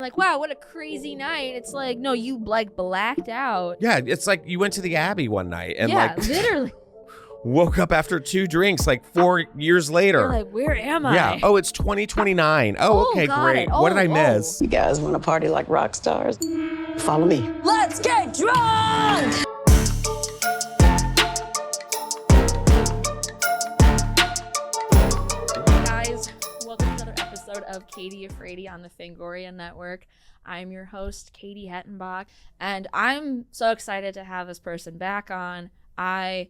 Like, wow, what a crazy night. It's like, no, you like blacked out. Yeah, it's like you went to the Abbey one night and literally woke up after 2 drinks like 4 years later. You're like, where am I? Yeah. Oh, it's 2029. Oh, okay, great. What did I miss? You guys want to party like rock stars? Follow me. Let's get drunk! Welcome to another episode of Katie Afraidy on the Fangoria Network. I'm your host, Katie Hettenbach, and I'm so excited to have this person back on. I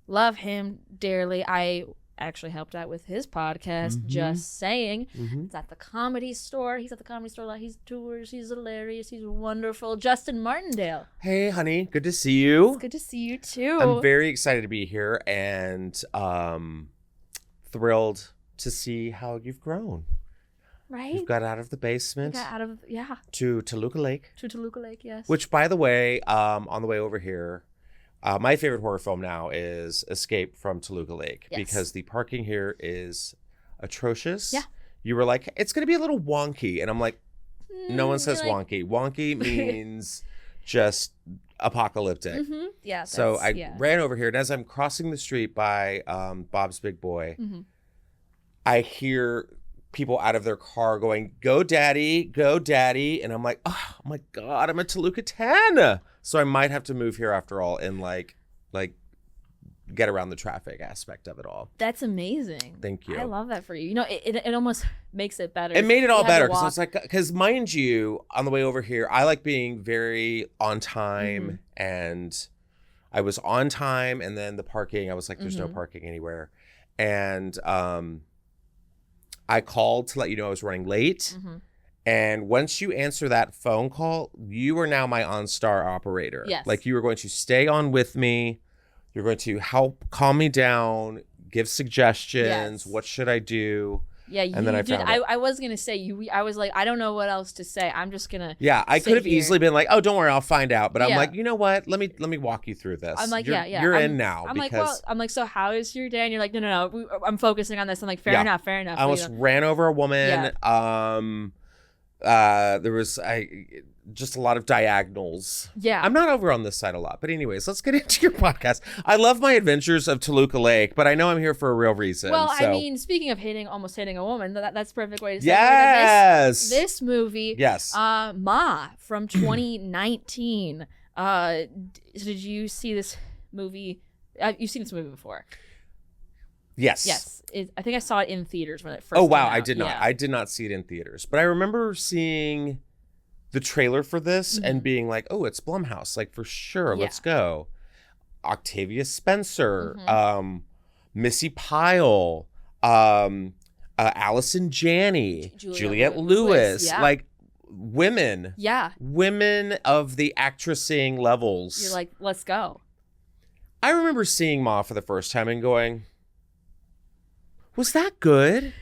love him dearly. I actually helped out with his podcast, Just Saying. It's at the Comedy Store. He's at the Comedy Store a lot. He tours. He's hilarious. He's wonderful. Justin Martindale. Hey, honey. Good to see you. It's good to see you, too. I'm very excited to be here and thrilled to see how you've grown. Right? You've got out of the basement. To Toluca Lake. To Toluca Lake, yes. Which, by the way, on the way over here, my favorite horror film now is Escape from Toluca Lake because the parking here is atrocious. Yeah. You were like, it's going to be a little wonky. And I'm like, no one says wonky. Wonky means just apocalyptic. Yeah. So I ran over here. And as I'm crossing the street by Bob's Big Boy, I hear people out of their car going, go daddy, go daddy. And I'm like, oh my God, I'm at Toluca 10. So I might have to move here after all and like get around the traffic aspect of it all. That's amazing. Thank you. I love that for you. You know, it almost makes it better. It made it all better because it's like, because mind you, on the way over here, I like being very on time and I was on time. And then the parking, I was like, there's no parking anywhere. And I called to let you know I was running late. And once you answer that phone call, you are now my OnStar operator. Yes. Like you are going to stay on with me. You're going to help calm me down, give suggestions. Yes. What should I do? Yeah, you and then did. I was going to say, I was like, I don't know what else to say. I'm just going to I could have easily been like, oh, don't worry, I'll find out. But I'm like, you know what? Let me walk you through this. I'm like, You're in now. I'm like, so how is your day? And you're like, no. I'm focusing on this. I'm like, fair enough. I almost ran over a woman. There was just a lot of diagonals. Yeah. I'm not over on this side a lot. But anyways, let's get into your podcast. I love my adventures of Toluca Lake, but I know I'm here for a real reason. Well, I mean, speaking of almost hitting a woman, that's the perfect way to say yes. This movie, Ma from 2019. Did you see this movie? You've seen this movie before. Yes. I think I saw it in theaters when it first came out. I did not. Yeah. I did not see it in theaters. But I remember seeing the trailer for this and being like, oh, it's Blumhouse. Like, for sure. Let's go. Octavia Spencer, Missy Pyle, Allison Janney, Juliette Lewis. Yeah. Like, women. Yeah. Women of the actressing levels. You're like, let's go. I remember seeing Ma for the first time and going, was that good?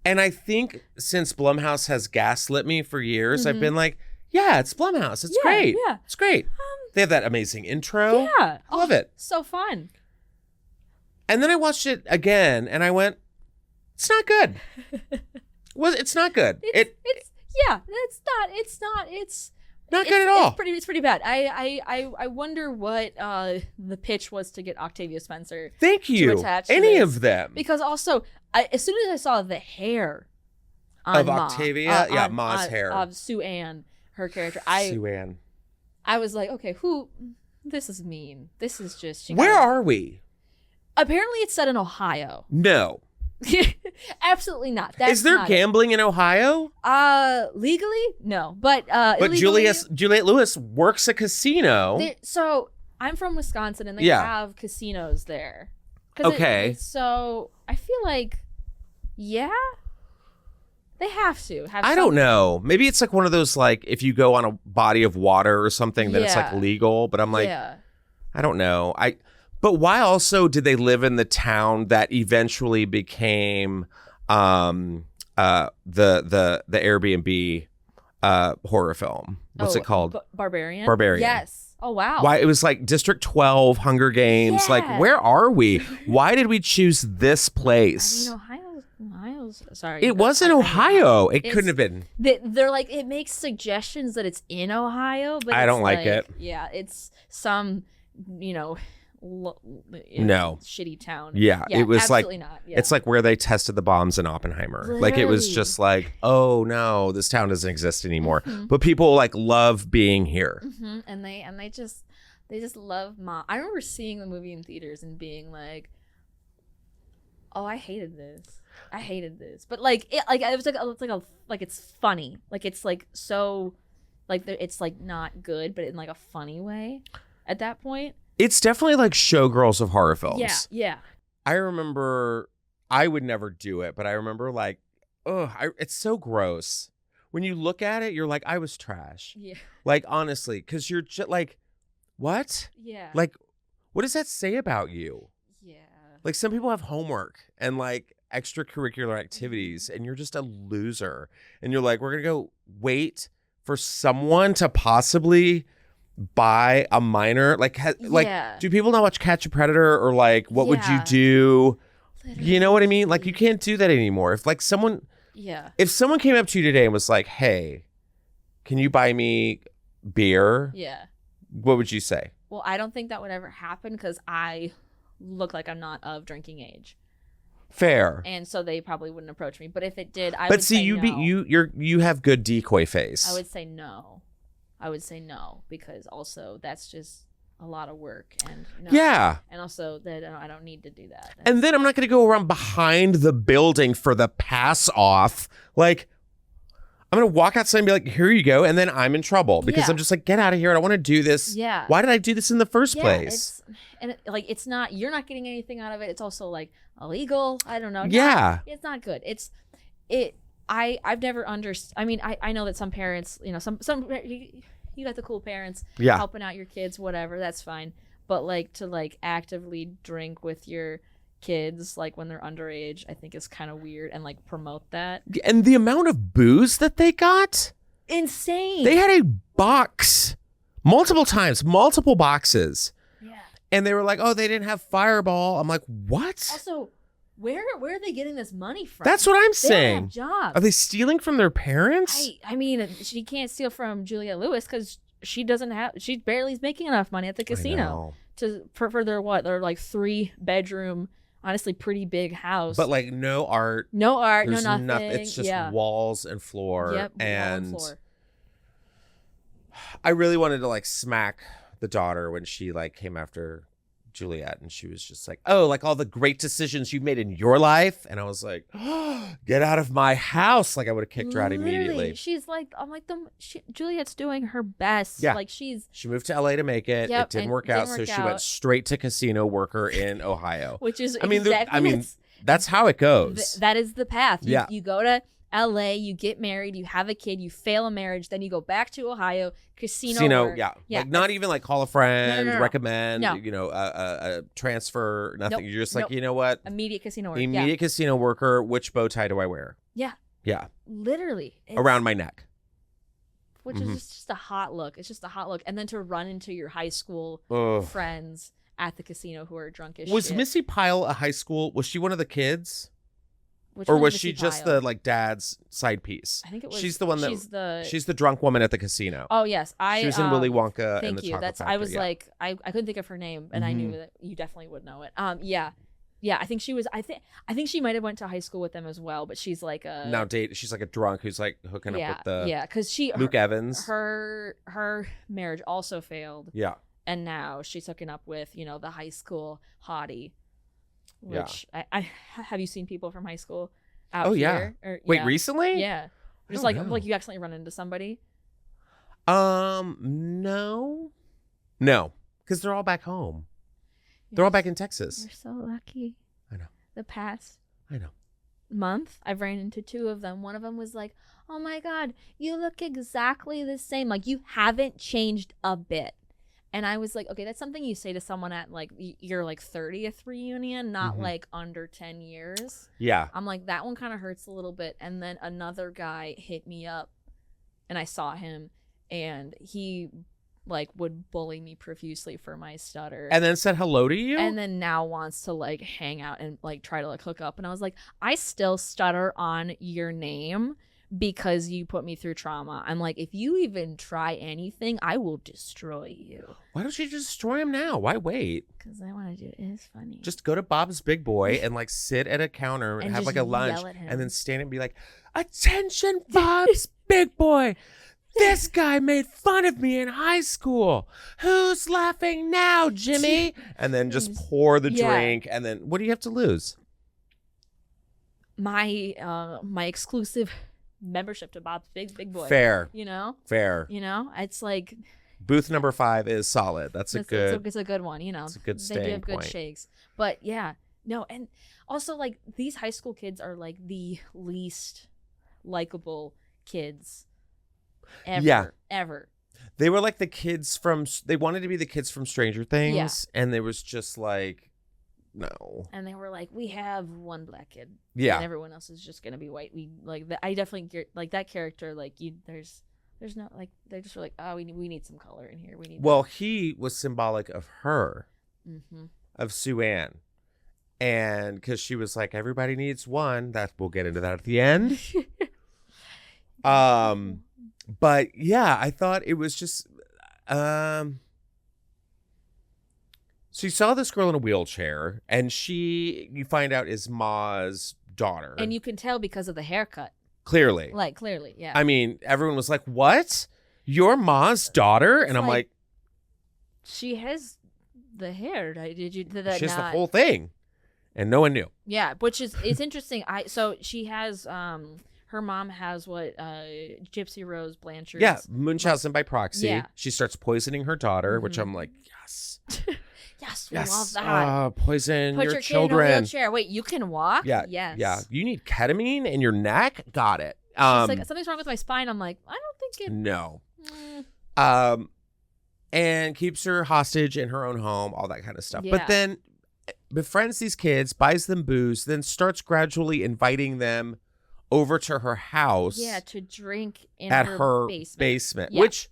And I think since Blumhouse has gaslit me for years, I've been like, yeah, it's Blumhouse. It's great. Yeah. It's great. They have that amazing intro. Yeah. I love it. So fun. And then I watched it again and I went, it's not good. It's not good. It's not good at all. It's pretty bad. I wonder what the pitch was to get Octavia Spencer. Thank you. To attach to any this. Of them. Because also, as soon as I saw the hair on of Octavia, Ma's hair of Sue Ann, her character, Sue Ann. I was like, okay, this is mean. This is just. Where are we? Apparently, it's set in Ohio. No. Absolutely not. Is there gambling in Ohio? Legally, no. But Juliette Lewis works a casino. So I'm from Wisconsin, and they have casinos there. Okay. So I feel like, they have to. I don't know. Maybe it's like one of those, like, if you go on a body of water or something, then it's like legal. But I'm like, I don't know. But why also did they live in the town that eventually became the Airbnb horror film? What's it called? Barbarian? Barbarian. Yes. Oh, wow. Why it was like District 12, Hunger Games. Yeah. Like, where are we? Why did we choose this place? I mean, Ohio Ohio's sorry. It was in Ohio. It couldn't have been. They're like, it makes suggestions that it's in Ohio, but I it's don't like it. Yeah, it's some, no, shitty town. Yeah, it was like not. Yeah. It's like where they tested the bombs in Oppenheimer. Literally. Like it was just like, oh no, this town doesn't exist anymore. But people like love being here. And they just love mom. I remember seeing the movie in theaters and being like, oh, I hated this. But like it was like it's funny. Like it's like so like it's like not good, but in like a funny way at that point. It's definitely like showgirls of horror films. Yeah. I remember I would never do it, but I remember like, it's so gross. When you look at it, you're like, I was trash. Yeah. Like, honestly, because you're just like, what? Yeah. Like, what does that say about you? Yeah. Like, some people have homework and like extracurricular activities, and you're just a loser. And you're like, we're going to go wait for someone to possibly buy a minor. Like, do people not watch Catch a Predator or like, what would you do? Literally. You know what I mean? Like, you can't do that anymore. If like someone, if someone came up to you today and was like, hey, can you buy me beer? Yeah. What would you say? Well, I don't think that would ever happen because I look like I'm not of drinking age. Fair. And so they probably wouldn't approach me. But if it did, I would would say no. You have good decoy face. I would say no because also that's just a lot of work and and also that I don't need to do that. And then I'm not going to go around behind the building for the pass off. Like, I'm going to walk outside and be like, here you go. And then I'm in trouble because I'm just like, get out of here. I don't want to do this. Yeah. Why did I do this in the first place? It's not, you're not getting anything out of it. It's also like illegal. I don't know. Yeah. It's not good. I've never understood. I mean, I know that some parents, some you got the cool parents helping out your kids, whatever, that's fine. But like to like actively drink with your kids like when they're underage, I think is kind of weird, and like promote that. And the amount of booze that they got, insane. They had a box multiple boxes. Yeah. And they were like, oh, they didn't have Fireball. I'm like, what? Also, where are they getting this money from? That's what I'm saying. They don't have jobs. Are they stealing from their parents? I mean, she can't steal from Juliette Lewis because she barely is making enough money at the casino for their like 3-bedroom, honestly pretty big house. But like no art, no There's nothing. It's just walls and floor. Yep, and wall and floor. I really wanted to like smack the daughter when she like came after Juliette, and she was just like, oh, like all the great decisions you've made in your life. And I was like, oh, get out of my house. Like I would have kicked her out immediately. She's like, I'm like, Juliette's doing her best. Yeah. Like she moved to LA to make it. Yep, it didn't work out. So she went straight to casino worker in Ohio. Which is that's how it goes. That is the path. Yeah. You go to LA, you get married, you have a kid, you fail a marriage, then you go back to Ohio, casino work. Yeah. Like not even like call a friend, No. recommend, No. a transfer, nothing. Nope. You're just like, you know what? Immediate casino work. Immediate casino worker. Which bow tie do I wear? Yeah. Yeah. Literally. Around my neck. Which is just a hot look. It's just a hot look. And then to run into your high school friends at the casino who are drunk as shit. Was Missy Pyle a high school? Was she one of the kids? Which or one was is she Missy just Pyle? the like dad's side piece? I think it was. She's the one that she's the drunk woman at the casino. Oh yes, she was in Willy Wonka and the Chocolate Factory. I was like, I couldn't think of her name, and I knew that you definitely would know it. Yeah. I think she was. I think she might have went to high school with them as well. But she's like a she's like a drunk who's like hooking up with the because Luke Evans. Her marriage also failed. Yeah. And now she's hooking up with the high school hottie. Which I have you seen people from high school? Out here? Or, Wait, recently? Yeah. Just like you accidentally run into somebody. No, because they're all back home. They're all back in Texas. You're so lucky. I know. The past month, I've ran into 2 of them. One of them was like, "Oh my God, you look exactly the same. Like you haven't changed a bit." And I was like, okay, that's something you say to someone at like your like 30th reunion, not like under 10 years. Yeah. I'm like, that one kind of hurts a little bit. And then another guy hit me up and I saw him and he like would bully me profusely for my stutter. And then said hello to you? And then now wants to like hang out and like try to like hook up. And I was like, I still stutter on your name because you put me through trauma. I'm like, if you even try anything, I will destroy you. Why don't you just destroy him now? Why wait? Because I want to do it. It's funny. Just go to Bob's Big Boy and like sit at a counter and have just like a lunch yell at him. and then stand and be like, attention, Bob's Big Boy. This guy made fun of me in high school. Who's laughing now, Jimmy? And then just pour the drink. And then what do you have to lose? My my exclusive membership to Bob's Big Boy. Fair. You know? Fair. You know? It's like Booth number 5 is solid. It's a good one, you know. It's a good They staying give good point. shakes. But yeah, no, and also like these high school kids are like the least likable kids ever. Yeah. Ever. They were like the kids from, they wanted to be the kids from Stranger Things. Yeah. And there was just like, no. And they were like, we have one black kid. Yeah. And everyone else is just gonna be white. We like that. I definitely get like that character. Like you, there's no like they just were like, oh, we need some color in here. We need. Well, he was symbolic of her, Mm-hmm. of Sue Ann. And because she was like, everybody needs one. That we'll get into that at the end. But yeah, I thought it was just so you saw this girl in a wheelchair, and you find out is Ma's daughter. And you can tell because of the haircut. Clearly. Like clearly, yeah. I mean, everyone was like, what? You're Ma's daughter? And I'm like, she has the hair. Did that she has the not? whole thing. And no one knew. Yeah, which is it's interesting. So she has her mom has what Gypsy Rose Blanchard's. Yeah, Munchausen by proxy. Yeah. She starts poisoning her daughter, which I'm like, yes. Yes, we Yes. love that. Poison Put your your children. kid in a wheelchair. Wait, you can walk? Yeah. Yes. Yeah. You need ketamine in your neck? Got it. She's like, something's wrong with my spine. I'm like, I don't think it. No. Mm. And keeps her hostage in her own home, all that kind of stuff. Yeah. But then befriends these kids, buys them booze, then starts gradually inviting them over to her house. Yeah, to drink in at her basement. Yeah. Which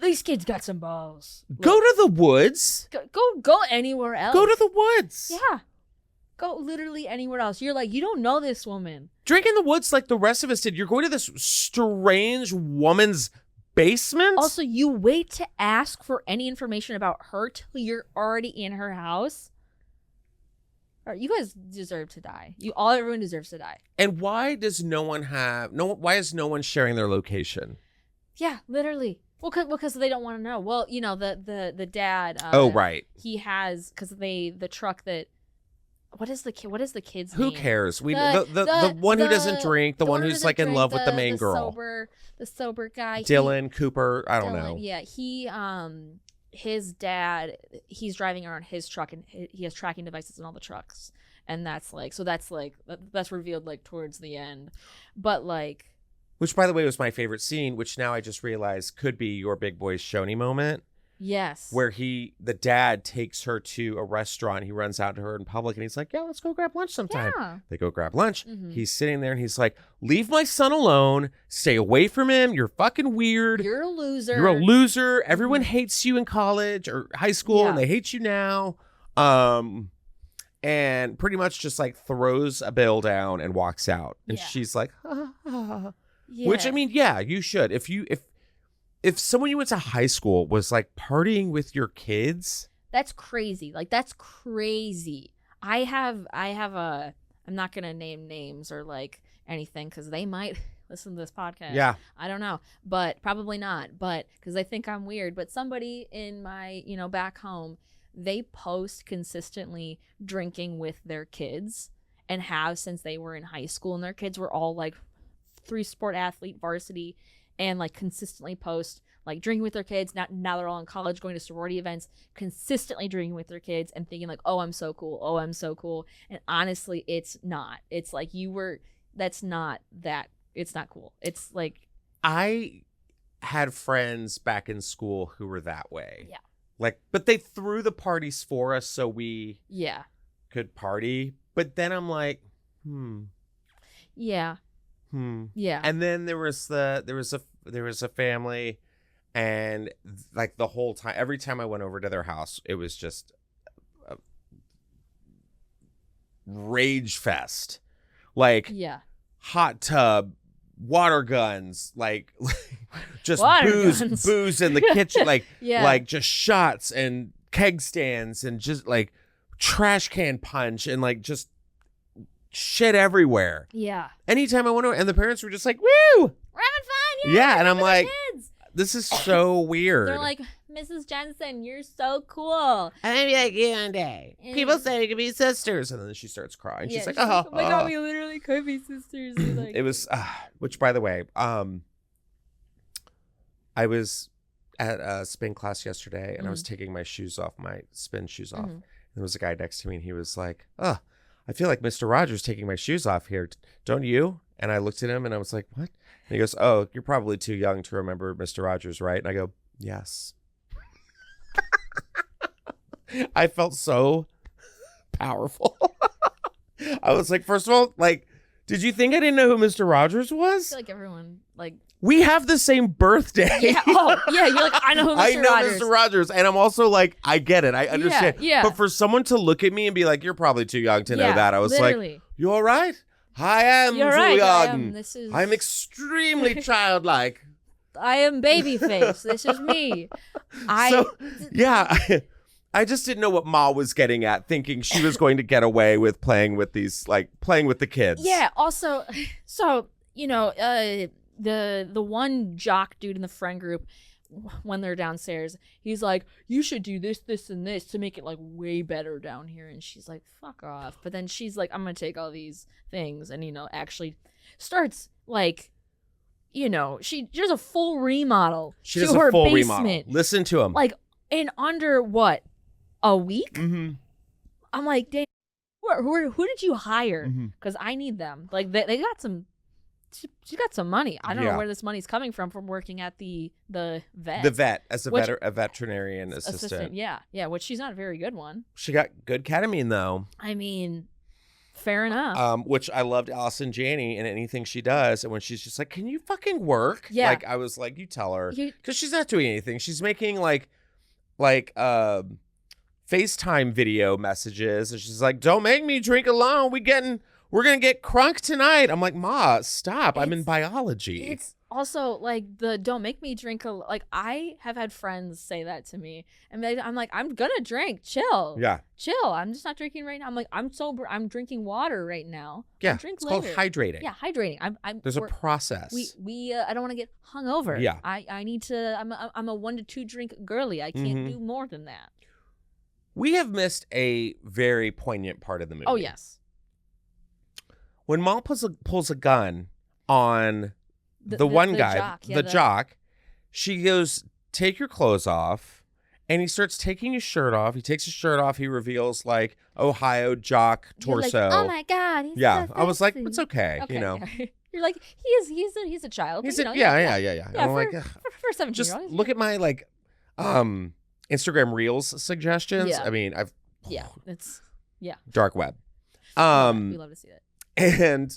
these kids got some balls. go to the woods. Go anywhere else. Go to the woods. Yeah. Go literally anywhere else. You're like, you don't know this woman. Drink in the woods like the rest of us did. You're going to this strange woman's basement. Also, you wait to ask for any information about her till you're already in her house. All right, you guys deserve to die. Everyone deserves to die. And why does why is no one sharing their location? Yeah, literally. Well, because they don't want to know. Well, you know, the dad. Oh, right. He has, because the truck that. What is the kid's Who name? cares? The one who doesn't drink, the one who's like in love with the main girl. The sober guy. Dylan, Cooper, I don't Dylan, know. Yeah, his dad, he's driving around his truck and he has tracking devices in all the trucks. And that's revealed like towards the end. But like. Which, by the way, was my favorite scene, which now I just realized could be your big boy Shoney moment. Yes. Where the dad takes her to a restaurant. He runs out to her in public and he's like, yeah, let's go grab lunch sometime. Yeah. They go grab lunch. Mm-hmm. He's sitting there and he's like, leave my son alone. Stay away from him. You're fucking weird. You're a loser. You're a loser. Everyone hates you in college or high school and they hate you now. And pretty much just like throws a bill down and walks out. And she's like, ha, ha, ha. Yeah. Which, I mean, yeah, you should. If someone you went to high school was like partying with your kids, that's crazy. Like that's crazy. I have I'm not gonna name names or like anything because they might listen to this podcast. Yeah, I don't know, but probably not. But because they think I'm weird. But somebody in my back home, they post consistently drinking with their kids and have since they were in high school, and their kids were all like 3-sport athlete varsity. And like consistently post like drinking with their kids. Now they're all in college, going to sorority events, consistently drinking with their kids and thinking like, oh, I'm so cool. Oh, I'm so cool. And honestly, it's not. It's like it's not cool. It's like. I had friends back in school who were that way. Yeah. Like, but they threw the parties for us so we could party. But then I'm like, Yeah. Yeah. And then there was a family And like the whole time, every time I went over to their house, it was just a rage fest. Like hot tub, water guns, like just booze in the kitchen, like just shots and keg stands and just like trash can punch and like just shit everywhere. Yeah. Anytime I went over, and the parents were just like, "Woo, we're having fun." Yeah, and I'm like, this is so weird. They're like, Mrs. Jensen, you're so cool. And I'd be like, yeah, one day. People say we could be sisters. And then she starts crying. She's like, oh my God, we literally could be sisters. Like, it was, which by the way, I was at a spin class yesterday and I was taking my shoes off, my spin shoes off. And there was a guy next to me and he was like, I feel like Mr. Rogers taking my shoes off here. Don't you? And I looked at him and I was like, what? And he goes, oh, you're probably too young to remember Mr. Rogers, right? And I go, yes. I felt so powerful. I was like, first of all, like, did you think I didn't know who Mr. Rogers was? I feel like everyone, like... We have the same birthday. Yeah. Oh, yeah. You're like, I know who Mr. Rogers. I know Mr. Rogers. And I'm also like, I get it. I understand. Yeah. But for someone to look at me and be like, you're probably too young to know that. I was like, you all right? I am too young. I'm extremely childlike. I am babyface. This is me. I just didn't know what Ma was getting at, thinking she was going to get away with playing with these, like playing with the kids. Yeah. Also, so you know, the one jock dude in the friend group, when they're downstairs, he's like, you should do this, this, and this to make it like way better down here. And she's like, fuck off. But then she's like, I'm gonna take all these things and, you know, actually starts like, you know, she does a full remodel. She does a full remodel. Listen to him. Like in under what, a week? Mm-hmm. I'm like, dang, who did you hire? Because I need them. Like they got some. She got some money. I don't know where this money's coming from working at the vet. The vet as a veterinarian assistant. Yeah, which she's not a very good one. She got good ketamine though. I mean, fair enough. Which I loved Allison Janney in anything she does, and when she's just like, "Can you fucking work?" Yeah. Like I was like, "You tell her," because she's not doing anything. She's making like FaceTime video messages, and she's like, "Don't make me drink alone. We're going to get crunk tonight." I'm like, Ma, stop. I'm in biology. It's also like the don't make me drink. Like I have had friends say that to me. And I'm like, I'm going to drink. Chill. Yeah. Chill. I'm just not drinking right now. I'm like, I'm sober. I'm drinking water right now. Yeah. It's called hydrating. Yeah. Hydrating. There's a process. I don't want to get hungover. Yeah. I need to, I'm a 1 to 2 drink girly. I can't do more than that. We have missed a very poignant part of the movie. Oh, yes. When Ma pulls a gun on the one guy, the jock, she goes, "Take your clothes off," and he starts taking his shirt off. He takes his shirt off. He reveals like Ohio jock torso. You're like, oh my God! He's so I was like, it's okay, you know. You're like, he's a child. Yeah. Yeah, I'm like, for 17-year-old. Just look at my like Instagram Reels suggestions. Yeah. I mean, it's dark web. We love to see it. And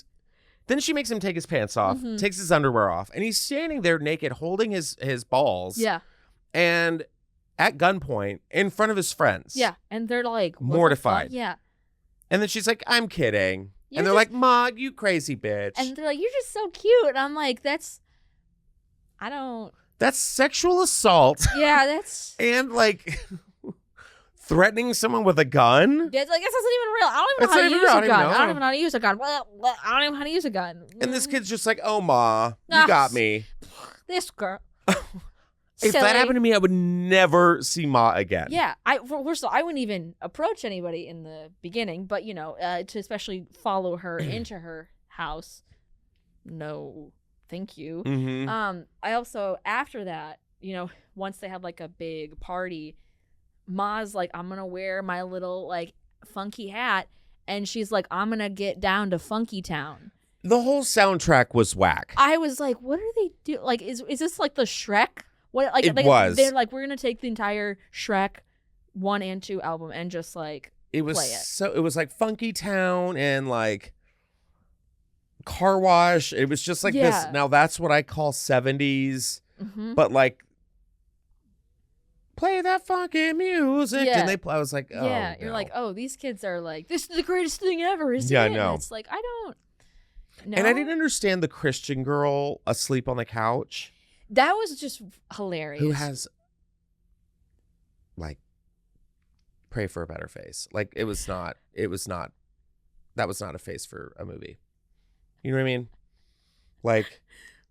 then she makes him take his pants off, takes his underwear off, and he's standing there naked, holding his balls. Yeah. And at gunpoint in front of his friends. Yeah. And they're like mortified. Yeah. And then she's like, "I'm kidding." And they're like, "Ma, you crazy bitch." And they're like, "You're just so cute." And I'm like, that's sexual assault. Yeah, that's. And like threatening someone with a gun? It's like, this isn't even real. I don't even know how to use a gun. I don't even know how to use a gun. I don't even know how to use a gun. And this kid's just like, "Oh, Ma, you got me." This girl. If that happened to me, I would never see Ma again. Yeah. First of all, I wouldn't even approach anybody in the beginning, but, you know, to especially follow her into her house. No, thank you. I also, after that, you know, once they had like a big party, Ma's like, "I'm gonna wear my little like funky hat," and she's like, "I'm gonna get down to Funky Town." The whole soundtrack was whack. I was like, what are they do? Like, is this like the Shrek? What like it was? They're like, we're gonna take the entire Shrek 1 and 2 album and just like play it. So it was like Funky Town and like Car Wash. It was just like this. Now that's what I call 70s, but like play that funky music. Yeah. And I was like, oh, yeah, you're no. like, oh, these kids are like, this is the greatest thing ever, isn't Yeah, it? no. And it's like, I don't know. And I didn't understand the Christian girl asleep on the couch. That was just hilarious. Who has, like, pray for a better face. Like, that was not a face for a movie. You know what I mean?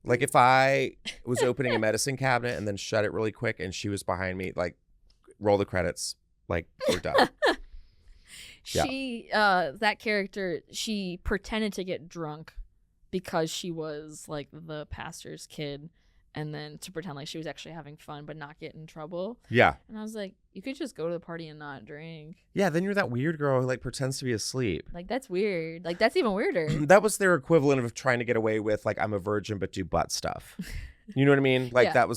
Like if I was opening a medicine cabinet and then shut it really quick and she was behind me, like, roll the credits, like, we're done. She, that character, she pretended to get drunk because she was, like, the pastor's kid, and then to pretend like she was actually having fun but not get in trouble. Yeah. And I was like, you could just go to the party and not drink. Yeah, then you're that weird girl who, like, pretends to be asleep. Like, that's weird. Like, that's even weirder. That was their equivalent of trying to get away with, like, I'm a virgin but do butt stuff. You know what I mean? Like, Yeah.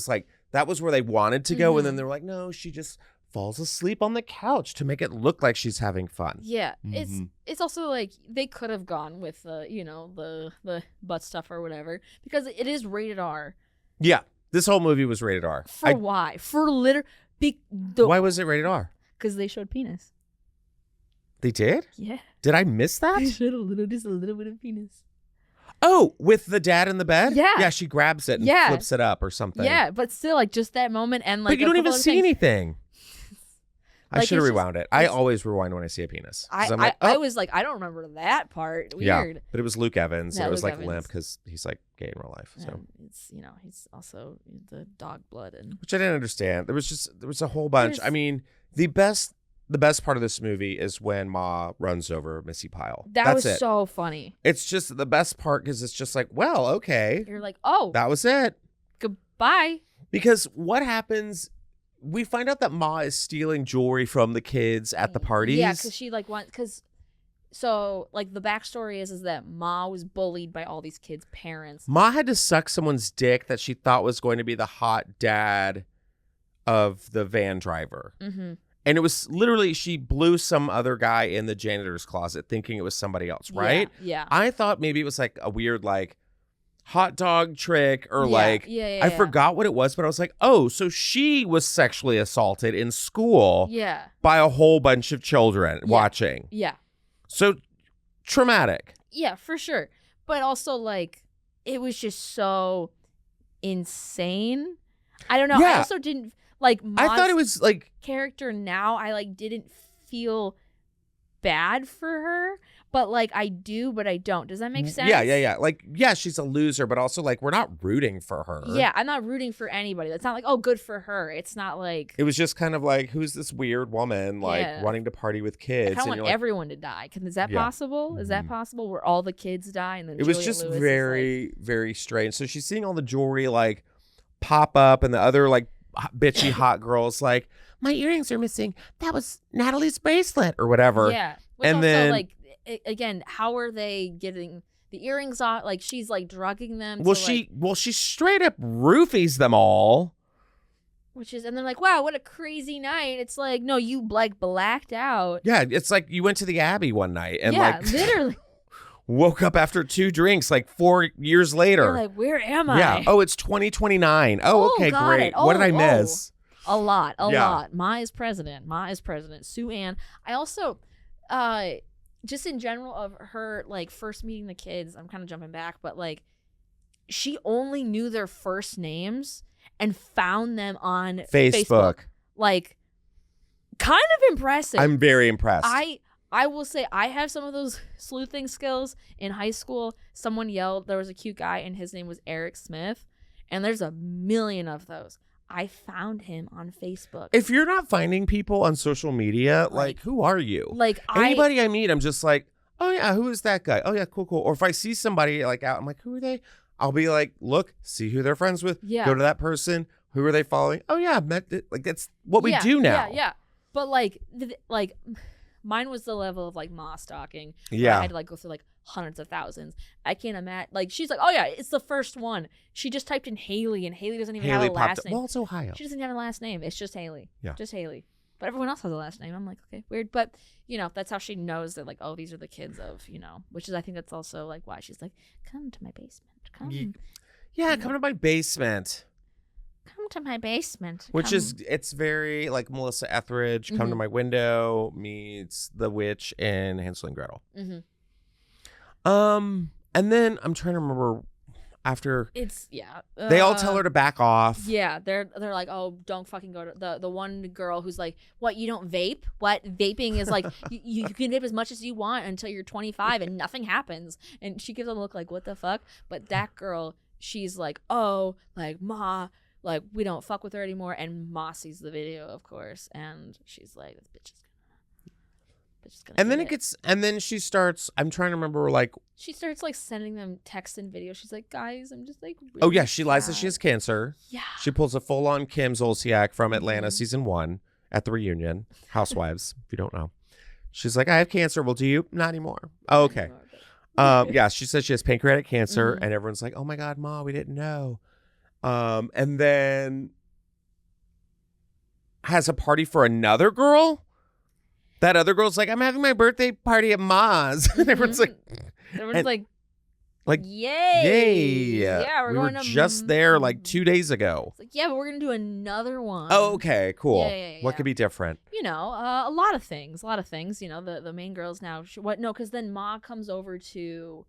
that was where they wanted to go, and then Mhm. they were like, no, she just falls asleep on the couch to make it look like she's having fun. Yeah, Mhm. it's also like they could have gone with the butt stuff or whatever, because it is rated R. Yeah, this whole movie was rated R. For why? For Why was it rated R? Because they showed penis. They did? Yeah, Did I miss they that? showed just a little bit of penis. Oh, with the dad in the bed? Yeah. Yeah, she grabs it and Yeah. flips it up or something. Yeah, but still, like, just that moment and like. But you a don't couple even other see things. anything. I Like, should have it's just- rewound it. I it's- always rewind when I see a penis. 'Cause I'm I like, oh. I was like, I don't remember that part. Yeah, Weird. but it was Luke Evans, Yeah, and it was Luke like Evans. limp because he's like gay in real life. So, And it's he's also the dog blood and. which I didn't understand. There was a whole bunch. There's- I mean, the best part of this movie is when Ma runs over Missy Pyle. That That's was it. so funny. It's just the best part because it's just like, well, okay, You're like, oh, that was it. goodbye. Because what happens? We find out that Ma is stealing jewelry from the kids at the parties. Yeah, because she like so like the backstory is that Ma was bullied by all these kids' parents. Ma had to suck someone's dick that she thought was going to be the hot dad of the van driver. Mm-hmm. And it was literally, she blew some other guy in the janitor's closet thinking it was somebody else, right? Yeah. I thought maybe it was like a weird, like, hot dog trick or Yeah, like, yeah, I forgot what it was, but I was like, oh, so she was sexually assaulted in school Yeah. by a whole bunch of children watching. Yeah. So traumatic. Yeah, for sure. But also, like, it was just so insane. I don't know. I Yeah. also didn't like I thought it was like, character now. I like didn't feel bad for her, but like I do, but I don't. Does that make sense? yeah. Like, yeah, she's a loser, but also like we're not rooting for her. Yeah, I'm not rooting for anybody. That's not like, oh, good for her. It's not like It was just kind of like, who's this weird woman like Yeah. wanting to party with I kids? kind of And want you're like, everyone to die. Is that Yeah. possible? Is that Mhm. possible where all the kids die and then it was Juliette just Lewis is, very, very strange. So she's seeing all the jewelry like pop up, and the other like bitchy hot girls like, my earrings are missing. That was Natalie's bracelet or whatever. like, yeah. Which And also, then- like, again, how are they getting the earrings off? Like, she's like drugging them. Well, to, she straight up roofies them all. which is, and they're like, wow, what a crazy night. It's like, no, you like blacked out. Yeah, it's like you went to the Abbey one night and yeah, like literally. woke up after 2 drinks like 4 years later. You're like, where am I? Yeah. Oh, it's 2029. Oh, Oh, okay, got great. it. What did I Oh, miss? A lot. Yeah. Ma is president. Sue Ann. I also, just in general of her, like, first meeting the kids, I'm kind of jumping back, but, like, she only knew their first names and found them on Facebook. Like, kind of impressive. I'm very impressed. I will say I have some of those sleuthing skills. In high school, someone yelled, there was a cute guy and his name was Eric Smith, and there's a million of those. I found him on Facebook. If you're not finding people on social media, like who are you? Like, Anybody I meet, I'm just like, oh yeah, who is that guy? Oh yeah, cool. Or if I see somebody like out, I'm like, who are they? I'll be like, look, see who they're friends with. Yeah. Go to that person. Who are they following? Oh yeah, like that's what we do now. Yeah. But like, mine was the level of like Ma stalking. where Yeah. I had to like go through like hundreds of thousands. I can't imagine. Like, she's like, oh yeah, it's the first one. She just typed in Haley, and Haley doesn't even have a last name. Well, it's Ohio. She doesn't have a last name. It's just Haley. Yeah. Just Haley. But everyone else has a last name. I'm like, okay, weird. But, that's how she knows that, like, oh, these are the kids of, which is, I think that's also, like, why she's like, come to my basement. Come. Yeah, come to my basement. Come to my basement. Which is, it's very like Melissa Etheridge, Come to My Window meets the witch in Hansel and Gretel. And then I'm trying to remember after they all tell her to back off. Yeah, they're like, oh, don't fucking go to the one girl who's like, what, you don't vape? What, vaping is like you can vape as much as you want until you're 25 and nothing happens. And she gives a look like, what the fuck? But that girl, she's like, oh, like, Ma, like, we don't fuck with her anymore. And Ma sees the video, of course, and she's like, this bitch is gonna And then it gets, and then she starts, I'm trying to remember, like, she starts like sending them texts and videos. She's like, guys, I'm just like, really oh yeah, she lies that sad. she has cancer. Yeah. She pulls a full-on Kim Zolciak from Atlanta season 1 at the reunion. Housewives, if you don't know. She's like, I have cancer. Well, do you? Not anymore. Oh, okay. Yeah, she says she has pancreatic cancer, and everyone's like, oh my God, Ma, we didn't know. And then has a party for another girl. That other girl's like, I'm having my birthday party at Ma's. And everyone's like, yay. Yeah, we were just there like 2 days ago. It's like, yeah, but we're going to do another one. Oh, okay, cool. Yeah. What could be different? You know, a lot of things. You know, the main girls now. Because then Ma comes over to...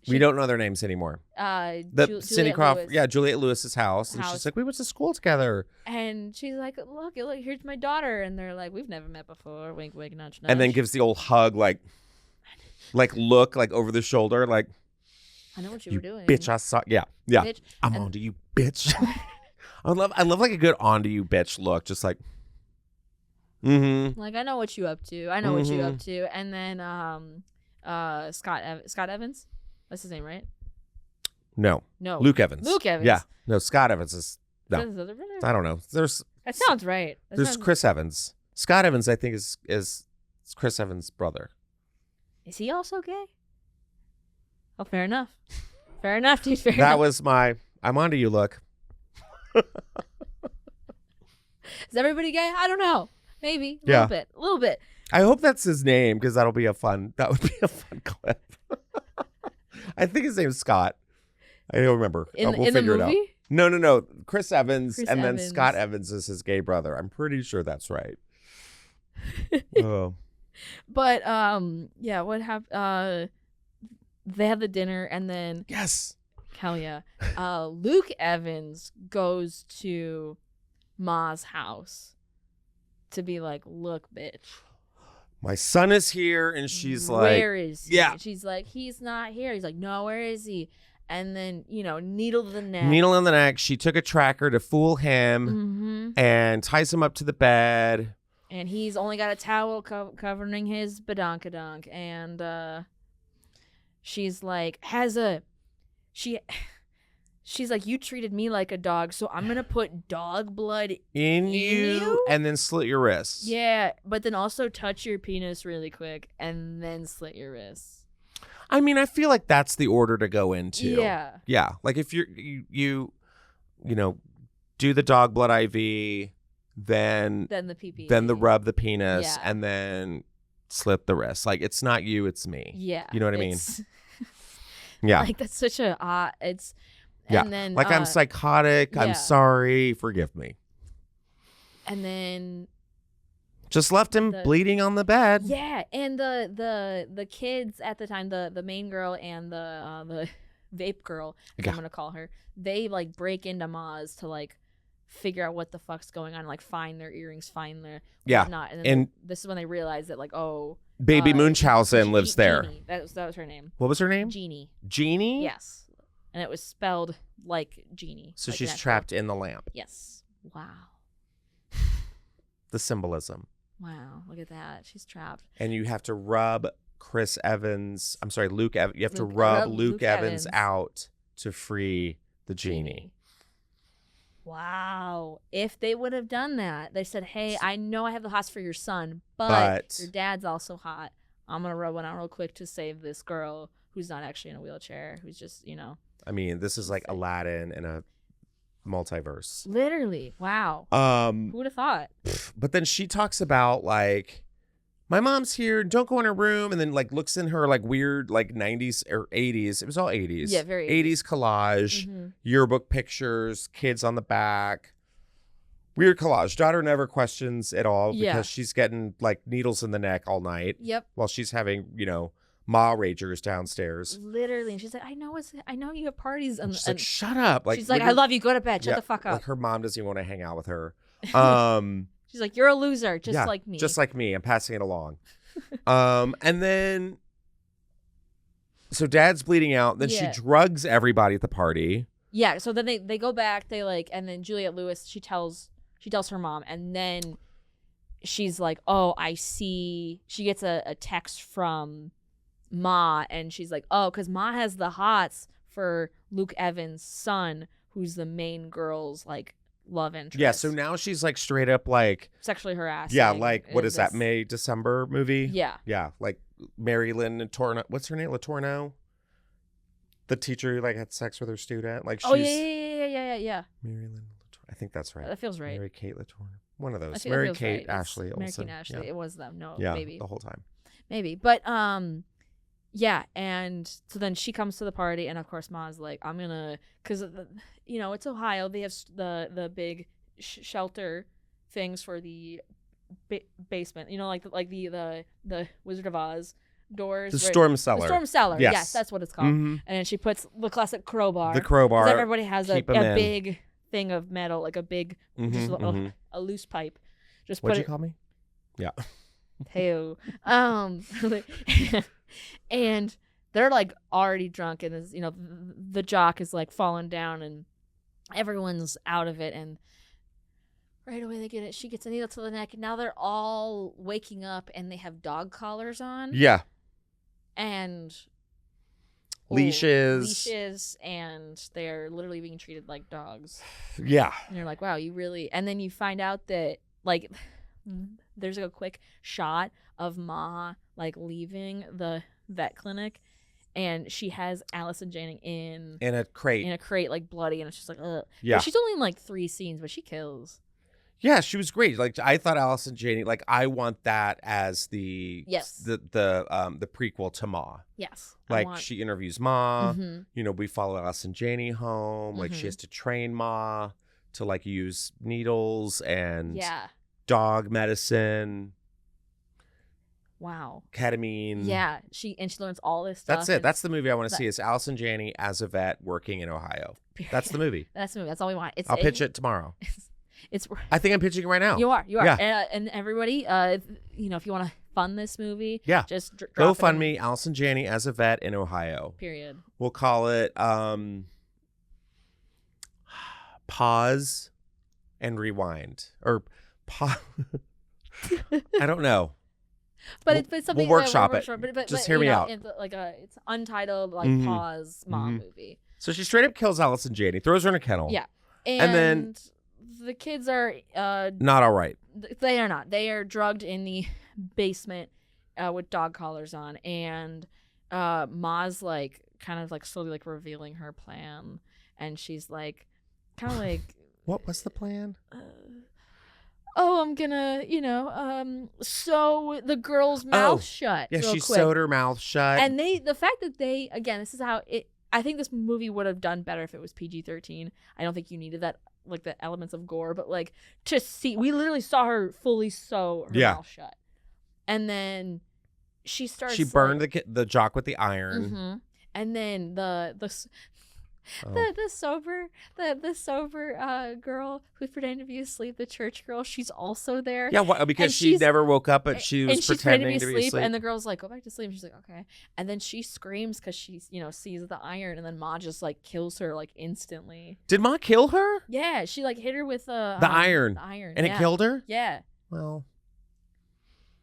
we don't know their names anymore. Cindy Crawford, Juliette Lewis's house. And she's like, we went to school together. And she's like, look, here's my daughter. And they're like, we've never met before. Wink, wink, nudge, nudge. And then gives the old hug, like look, like over the shoulder, like, I know what you were doing. Bitch, I saw. Yeah. Bitch. I'm onto you, bitch. I love like a good onto you, bitch look. Just like, like, I know what you up to. What you up to. And then Scott Evans. That's his name, right? No. Luke Evans. Yeah. No, Scott Evans is no. I don't know. That sounds right. There's Chris Evans. Scott Evans, I think, is Chris Evans' brother. Is he also gay? Oh, fair enough. Fair enough, dude. Fair enough. That was my I'm onto you look. Is everybody gay? I don't know. Maybe. A little bit. I hope that's his name because that would be a fun clip. I think his name's Scott. I don't remember. We'll figure it out. No. Chris Evans, then Scott Evans is his gay brother. I'm pretty sure that's right. Oh. But what happened? They had the dinner, and then yes, hell yeah, Luke Evans goes to Ma's house to be like, look, bitch, my son is here. And she's like, where is he? Yeah. And she's like, he's not here. He's like, no, where is he? And then, needle to the neck. Needle in the neck. She took a tracker to fool him and ties him up to the bed. And he's only got a towel covering his badonkadonk. And she's like, she's like, you treated me like a dog, so I'm going to put dog blood in you and then slit your wrists. Yeah, but then also touch your penis really quick and then slit your wrists. I mean, I feel like that's the order to go into. Yeah. Yeah. Like if you do the dog blood IV, then the PP. Then the rub the penis, Yeah. and then slit the wrist. Like it's not you, it's me. Yeah. You know what I mean? Yeah. Like that's such a it's yeah. And then like I'm psychotic. yeah. I'm sorry. Forgive me. And then just left him bleeding on the bed. Yeah, and the kids at the time, the main girl and the vape girl, I'm gonna call her, they like break into Ma's to like figure out what the fuck's going on, like find their earrings, find their whatnot. And then this is when they realize that like, oh, baby Munchausen lives there. Jeannie. That was her name. What was her name? Jeannie. Jeannie? Yes. And it was spelled like Jeannie. So like she's trapped in the lamp. Yes. Wow. The symbolism. Wow, look at that. She's trapped. And you have to rub Luke Evans. You have to rub Luke Evans out to free the genie. Wow. If they would have done that, they said, hey, I know I have the hots for your son, but your dad's also hot. I'm going to rub one out real quick to save this girl who's not actually in a wheelchair, who's just, I mean, this is like Aladdin in a multiverse. Literally. Wow. Who would have thought? But then she talks about like, my mom's here, don't go in her room, and then like looks in her like weird like 90s or 80s. It was all 80s. Yeah, very 80s collage. yearbook pictures, kids on the back. Weird collage. Daughter never questions at all because she's getting like needles in the neck all night. Yep. While she's having, ma ragers downstairs. Literally. And she's like, I know you have parties. And she's like, shut up. Like, she's like, I love you. Go to bed. Shut the fuck up. Like her mom doesn't even want to hang out with her. She's like, you're a loser. Just like me. Just like me. I'm passing it along. And then, so dad's bleeding out. Then she drugs everybody at the party. Yeah. So then they go back. They like, and then Juliette Lewis, she tells her mom, and then she's like, oh, I see. She gets a text from Ma, and she's like, oh, because Ma has the hots for Luke Evans' son, who's the main girl's like love interest. Yeah, so now she's like straight up like sexually harassed. Yeah, like what is that, May, December movie? Yeah. Yeah, like Mary Lynn Latorno. What's her name? Latorno? The teacher who like had sex with her student. Like she's yeah. Mary Lynn Latorno. I think that's right. That feels right. Mary Kate Latorno. One of those. Mary Kate right. Ashley Mary Olsen. Kate Ashley. It was them. No, yeah, maybe. The whole time. Maybe. But yeah, and so then she comes to the party, and of course Ma's like, I'm gonna, because it's Ohio, they have the big shelter things for the basement, like the Wizard of Oz doors, the storm cellar. The storm cellar, yes, that's what it's called. Mm-hmm. And then she puts the classic crowbar. The crowbar. 'Cause everybody has a big thing of metal, like a big, a loose pipe. Just What'd you call me? Yeah. Hey, and they're like already drunk, and the jock is like falling down, and everyone's out of it, and right away she gets a needle to the neck, and now they're all waking up, and they have dog collars on. Yeah. And leashes, and they're literally being treated like dogs. Yeah. And you're like, wow, you really, and then you find out that like there's like a quick shot of Ma like leaving the vet clinic, and she has Allison Janney in a crate like bloody, and it's just like, ugh. Yeah. But she's only in like 3 scenes, but she kills. Yeah, she was great. Like I thought Allison Janney, like I want that as the the prequel to Ma. Yes. Like she interviews Ma. Mm-hmm. We follow Allison Janney home. Like she has to train Ma to like use needles and dog medicine. Wow. Ketamine. Yeah. She learns all this stuff. That's it. That's the movie I want to see is Allison Janney as a vet working in Ohio. That's the movie. That's the movie. That's all we want. I'll pitch it tomorrow. It's. I think I'm pitching it right now. You are. Yeah. And everybody, if you want to fund this movie, just go fund me Allison Janney as a vet in Ohio. Period. We'll call it Pause and Rewind, or pause. I don't know. But it's something we'll workshop it. But just hear me out. It's untitled like Pause Mom movie. So she straight up kills Allison Janney, throws her in a kennel. Yeah, and then the kids are not all right. They are not. They are drugged in the basement with dog collars on, and Ma's like kind of like slowly like revealing her plan, and she's like kind of like, what was the plan? I'm gonna, sew the girl's mouth shut. Yeah, real she quick. sewed her mouth shut. And the fact that this is how it. I think this movie would have done better if it was PG-13. I don't think you needed that, like the elements of gore, but like to see, we literally saw her fully sew her mouth shut, and then she starts. She burned the jock with the iron, and then the sober girl who's pretending to be asleep, the church girl, she's also there. Yeah, because she never woke up, but she was pretending to be asleep. And the girl's like, "Go back to sleep." And she's like, "Okay." And then she screams because she sees the iron, and then Ma just like kills her like instantly. Did Ma kill her? Yeah, she like hit her with the iron. The iron, and it killed her. Yeah. Well.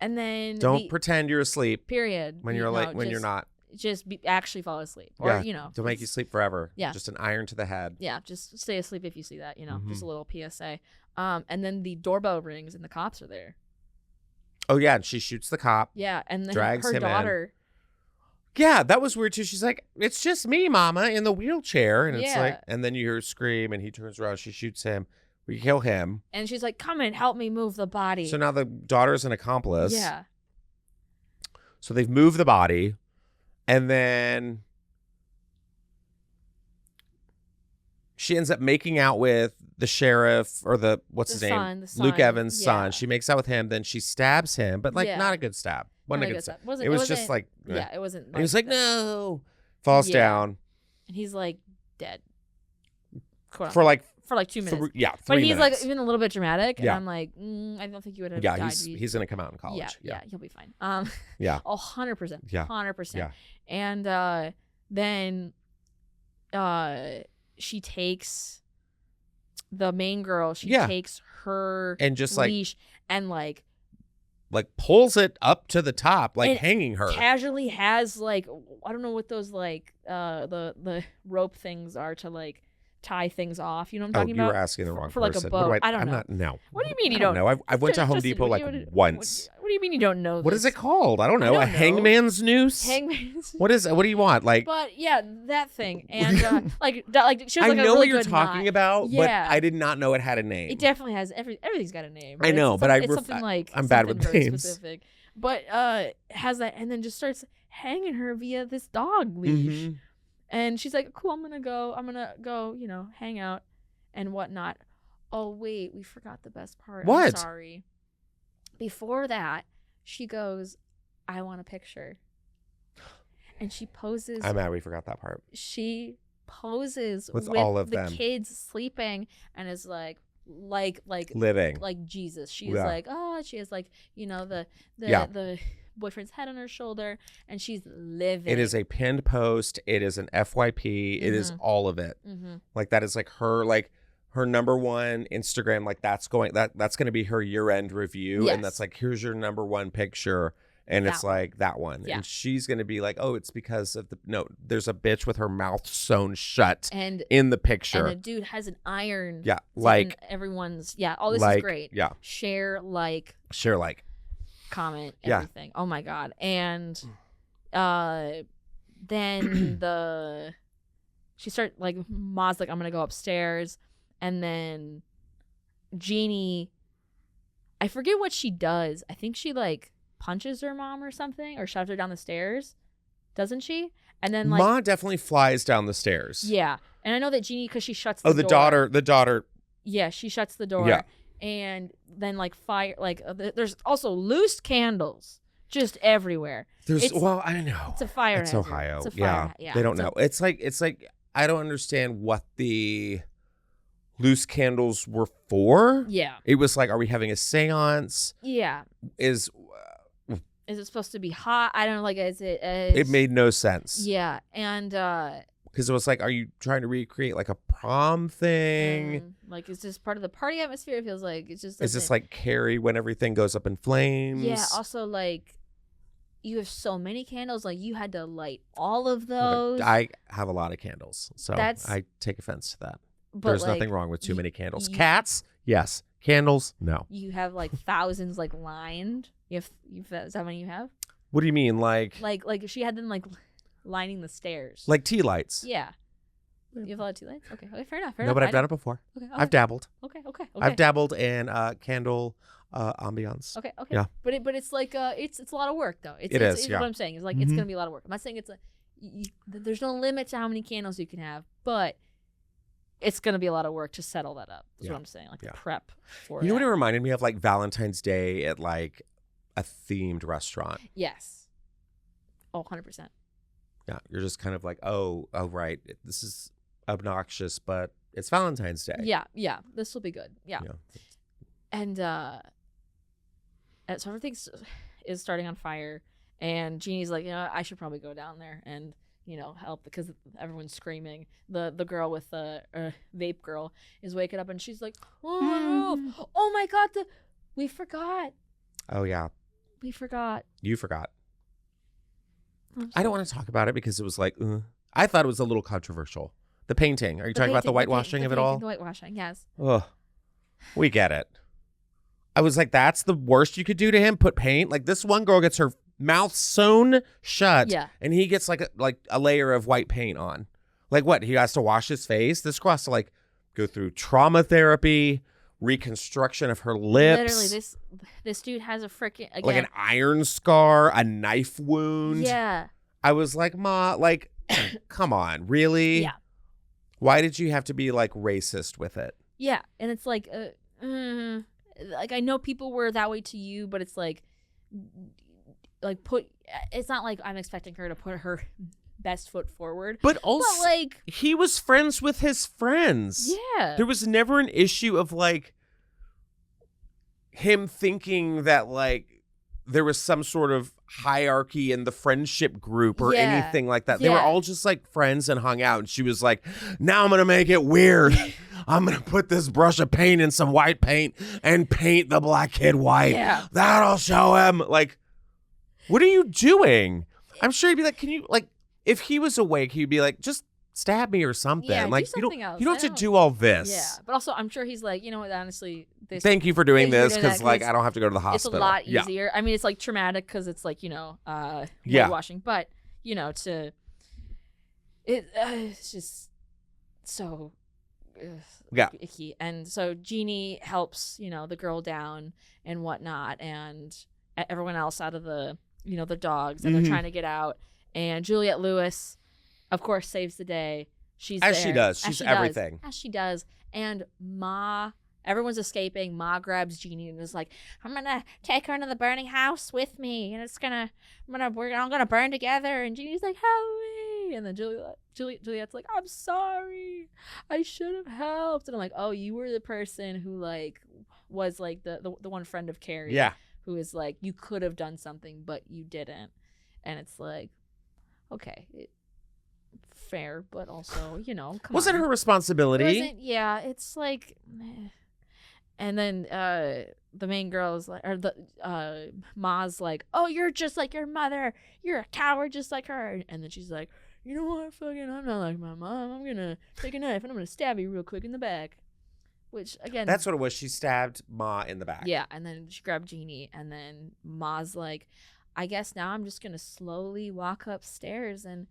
And then don't pretend you're asleep. Period. When you're not. Just actually fall asleep, or to make you sleep forever. Yeah, just an iron to the head. Yeah, just stay asleep if you see that. Just a little PSA. And then the doorbell rings and the cops are there. Oh yeah, and she shoots the cop. Yeah, and then drags her him daughter. In. Yeah, that was weird too. She's like, "It's just me, Mama, in the wheelchair," and it's like, and then you hear her scream, and he turns around, she shoots him. We kill him, and she's like, "Come and help me move the body." So now the daughter's an accomplice. Yeah. So they've moved the body. And then she ends up making out with the sheriff or what's his name? Luke Evans' son. She makes out with him. Then she stabs him, but like not a good stab. Wasn't a good stab. It was just like, yeah, it wasn't. He was like, no, falls down. And he's like dead. For like 2 minutes. 3 minutes. But he's like even a little bit dramatic. And I'm like, I don't think you would have died. He's going to come out in college. Yeah, he'll be fine. Yeah. 100%. Yeah. 100%. Yeah. And then she takes the main girl, takes her and just leash and like pulls it up to the top, like hanging her. Casually has like, I don't know what those like the rope things are to like tie things off. You know what I'm talking about? You were asking the wrong for like person. a boat. I don't I'm know. Not, no. What do you mean you don't know? I went to Home Depot like once. What do you mean you don't know this? What is it called? I don't know. Hangman's noose? Hangman's. What is it? What do you want? Like. But yeah, that thing. And like she was like I know a really what you're good talking knot. about, but I did not know it had a name. It definitely has. Everything's got a name. I know, but it's something like I'm bad with names. Specific. But has that, and then just starts hanging her via this dog leash. Mm-hmm. And she's like, cool, I'm gonna go, hang out and whatnot. Oh wait, we forgot the best part. What? I'm sorry. Before that, she goes, I want a picture. And she poses. I'm mad we forgot that part. She poses with all of the them. Kids sleeping and is like living like Jesus. She's like, she has like, the boyfriend's head on her shoulder and she's living. It is a pinned post. It is an FYP. It is all of it. Like that is like her number one Instagram. Like that's going to be her year-end review. Yes. And that's like, here's your number one picture. And it's like that one. Yeah. And she's going to be like, oh, it's because of there's a bitch with her mouth sewn shut and in the picture. And the dude has an iron. Yeah. Like everyone's. Yeah. All this is great. Yeah. Share, like. Yeah. Comment, everything. Oh my God. And then she started like, Ma's like, I'm going to go upstairs. And then Jeannie, I forget what she does. I think she like punches her mom or something, or shoves her down the stairs, doesn't she? And then like Ma definitely flies down the stairs. Yeah, and I know that Jeannie, because she shuts the door. The daughter. Yeah, she shuts the door. Yeah. And then like fire, like there's also loose candles just everywhere. I know it's a fire. It's hazard. Ohio. It's a fire. Yeah, they don't know. It's like I don't understand what the loose candles were for. Yeah. It was like, are we having a seance? Yeah. Is it supposed to be hot? I don't know. Like, it made no sense. Yeah. And because it was like, are you trying to recreate like a prom thing? Like, is this part of the party atmosphere? It feels like it's just. Is this like Carrie when everything goes up in flames? Yeah. Also, like, you have so many candles. Like, you had to light all of those. I have a lot of candles, so I take offense to that. There's nothing wrong with too many candles. Cats, yes. Candles, no. You have like thousands like lined. Is that how many you have? What do you mean, like she had them like lining the stairs, like tea lights? Yeah. You have a lot of tea lights. Okay, fair enough. No, but I've done it before. Okay. I've dabbled. Okay. I've dabbled in candle ambiance. Okay. Yeah. But it's like it's a lot of work though. It is. Yeah. What I'm saying is like it's gonna be a lot of work. I'm not saying there's no limit to how many candles you can have, but it's going to be a lot of work to settle that up. That's what I'm saying. Like prep for You know what it reminded me of? Like Valentine's Day at like a themed restaurant. Yes. Oh, 100%. Yeah. You're just kind of like, oh, right. This is obnoxious, but it's Valentine's Day. Yeah. This will be good. Yeah. And so everything is starting on fire. And Jeannie's like, I should probably go down there and help because everyone's screaming. The girl with the vape girl is waking up and she's like, oh my God, we forgot. Oh yeah. We forgot. You forgot. I don't want to talk about it because it was like, I thought it was a little controversial. The painting. Are you talking about the whitewashing of it all? The whitewashing, yes. Ugh. We get it. I was like, that's the worst you could do to him? Put paint? Like this one girl gets her mouth sewn shut, and he gets like a layer of white paint on. Like what? He has to wash his face? This girl has to like go through trauma therapy, reconstruction of her lips. Literally, this dude has a freaking like an iron scar, a knife wound. Yeah. I was like, Ma, like, come on, really? Yeah. Why did you have to be like racist with it? Yeah, and it's like I know people were that way to you, but it's like it's not like I'm expecting her to put her best foot forward. But also, but like, he was friends with his friends. Yeah. There was never an issue of like him thinking that like there was some sort of hierarchy in the friendship group or anything like that. They were all just like friends and hung out. And she was like, now I'm going to make it weird. I'm going to put this brush of paint in some white paint and paint the black kid white. Yeah. That'll show him. Like, what are you doing? I'm sure he'd be like, can you, like, if he was awake, he'd be like, just stab me or something. Yeah, like, do something else. You don't have to do all this. Yeah. But also, I'm sure he's like, you know what, honestly, thank you for doing this because, like, I don't have to go to the hospital. It's a lot easier. I mean, it's like traumatic because it's like, you know, whitewashing. But, you know, it's just so icky. And so Jeannie helps, you know, the girl down and whatnot, and everyone else out of the, you know, the dogs, and they're trying to get out. And Juliette Lewis, of course, saves the day. She's as there. She does. She's everything. As she does. And Ma, everyone's escaping. Ma grabs Jeannie and is like, I'm gonna take her into the burning house with me, and we're all gonna burn together. And Jeannie's like, help me. And then Juliette's like, I'm sorry, I should have helped. And I'm like, oh, you were the person who like was like the one friend of Carrie. Yeah. Who is like, you could have done something, but you didn't. And it's like, okay, fair, but also, you know, wasn't her responsibility. Yeah, it's like, meh. And then the main girl is like, or the Ma's like, oh, you're just like your mother. You're a coward just like her. And then she's like, you know what, I'm not like my mom. I'm gonna take a knife and I'm gonna stab you real quick in the back. Which, again... That's what it was. She stabbed Ma in the back. Yeah, and then she grabbed Jeannie, and then Ma's like, I guess now I'm just going to slowly walk upstairs and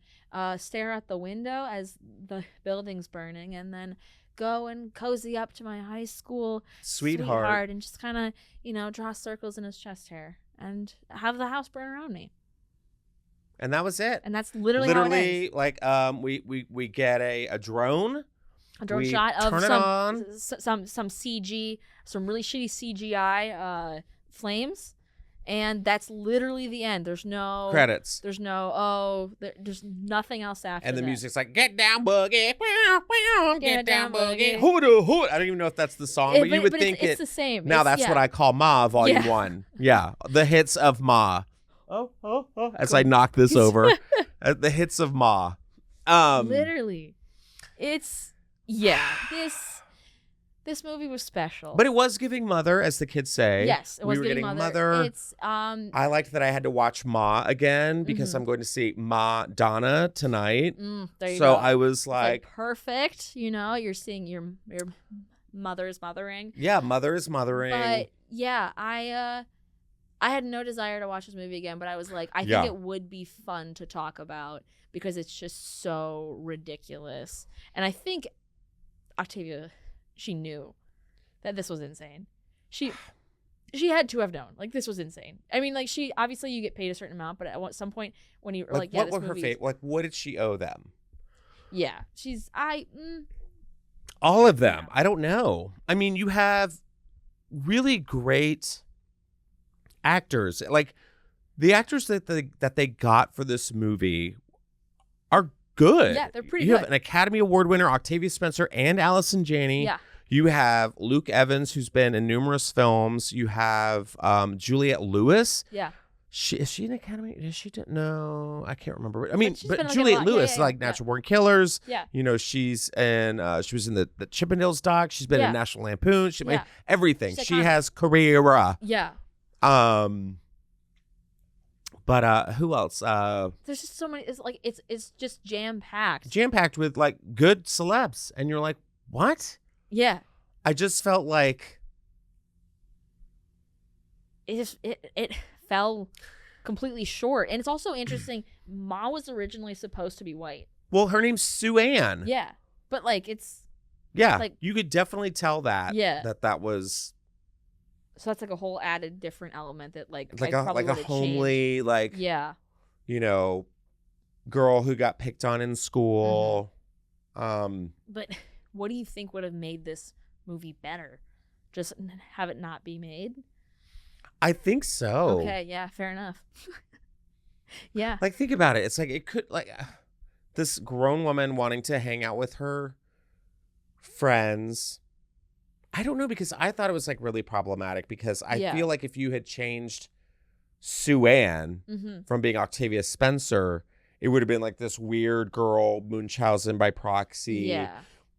stare out the window as the building's burning, and then go and cozy up to my high school sweetheart and just kind of, you know, draw circles in his chest hair and have the house burn around me. And that was it. And that's literally how it ends. Like, we get a drone... A drone shot of some CG, some really shitty CGI flames, and that's literally the end. There's no credits. There's there's nothing else after. And the that. music's like, get down, buggy, get down, buggy. Hoot. I don't even know if that's the song, but you would think it's the same. Now that's what I call Ma Volume 1. Yeah, the hits of Ma. Oh. As I knock this over, the hits of Ma. Literally, it's. Yeah, this movie was special. But it was giving mother, as the kids say. Yes, it was giving mother. It's I liked that I had to watch Ma again because I'm going to see Ma Donna tonight. There you so go. I was like perfect, you know, you're seeing your mother's mothering. Yeah, mother is mothering. But yeah, I had no desire to watch this movie again, but I was like, I think it would be fun to talk about because it's just so ridiculous. And I think Octavia, she knew that this was insane. She had to have known, like, this was insane. I mean, like, she obviously you get paid a certain amount, but at some point when you were like, yeah, what were her fate? Like, what did she owe them? Yeah, all of them. I don't know. I mean, you have really great actors. Like, the actors that they got for this movie are good. Yeah, they're pretty good. good. You have an Academy Award winner, Octavia Spencer, and Allison Janney. Yeah. You have Luke Evans, who's been in numerous films. You have Juliette Lewis. Yeah. Is she an Academy? No, I can't remember. I mean, but like Juliette Lewis, like Natural Born Killers. Yeah. You know, she's in. She was in the Chippendales doc. She's been in National Lampoon. She made everything. She has career. Yeah. But who else? There's just so many. It's just jam packed. Jam packed with like good celebs, and you're like, what? Yeah. I just felt like it fell completely short, and it's also interesting. Ma was originally supposed to be white. Well, her name's Sue Ann. Yeah, but like it's. Yeah, like you could definitely tell that. Yeah. That was. So that's like a whole added different element that like a homely changed. like you know girl who got picked on in school. But what do you think would have made this movie better? Just have it not be made? I think so. Okay, yeah, fair enough. Yeah. Like, think about it. It's like, it could, like, this grown woman wanting to hang out with her friends. I don't know, because I thought it was, like, really problematic, because I feel like if you had changed Sue Ann from being Octavia Spencer, it would have been like this weird girl, Munchausen by proxy,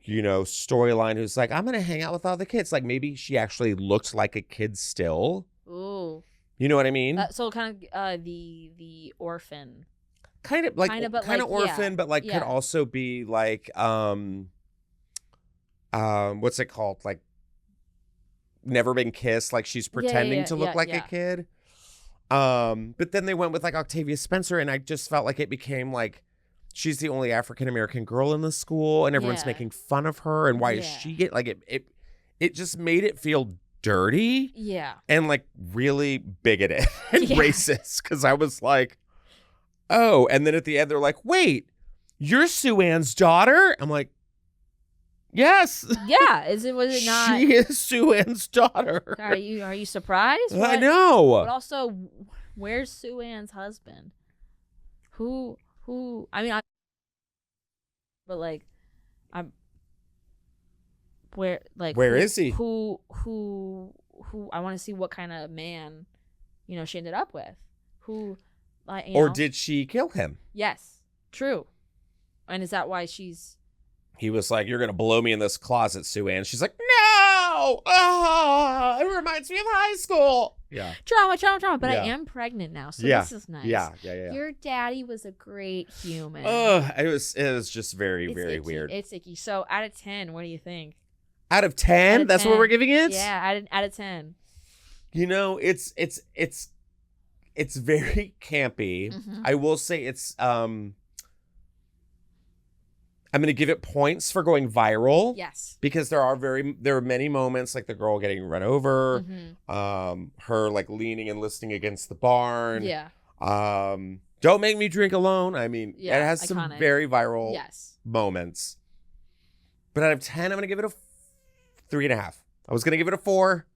storyline who's like, I'm going to hang out with all the kids. Like, maybe she actually looked like a kid still. Ooh. You know what I mean? So kind of the orphan. Kind of orphan, but like could also be like what's it called? Like never been kissed, like she's pretending to look like a kid. But then they went with like Octavia Spencer, and I just felt like it became like she's the only African American girl in the school, and everyone's making fun of her, and why is she get like it just made it feel dirty, and like really bigoted and racist, because I was like, oh, and then at the end they're like, wait, you're Sue Ann's daughter? I'm like, yes. Yeah, was it not? She is Sue Ann's daughter. Are you surprised? I know. But also, where's Sue Ann's husband? Who? I mean, where is he? Who? I want to see what kind of man, she ended up with. Who? Or did she kill him? Yes, true. And is that why she's? He was like, "You're gonna blow me in this closet, Sue Ann." She's like, "No! It reminds me of high school." Yeah. Trauma. But I am pregnant now, so this is nice. Yeah. Your daddy was a great human. It was just very, very icky. weird. It's icky. So out of 10, what do you think? Out of 10? That's 10. what we're giving it? Yeah, out of 10. It's very campy. I will say it's I'm going to give it points for going viral. Yes. Because there are many moments, like the girl getting run over, her like leaning and listening against the barn. Yeah. Don't make me drink alone. I mean, it has some iconic. very viral moments. But out of 10, I'm going to give it a 3.5. I was going to give it a 4.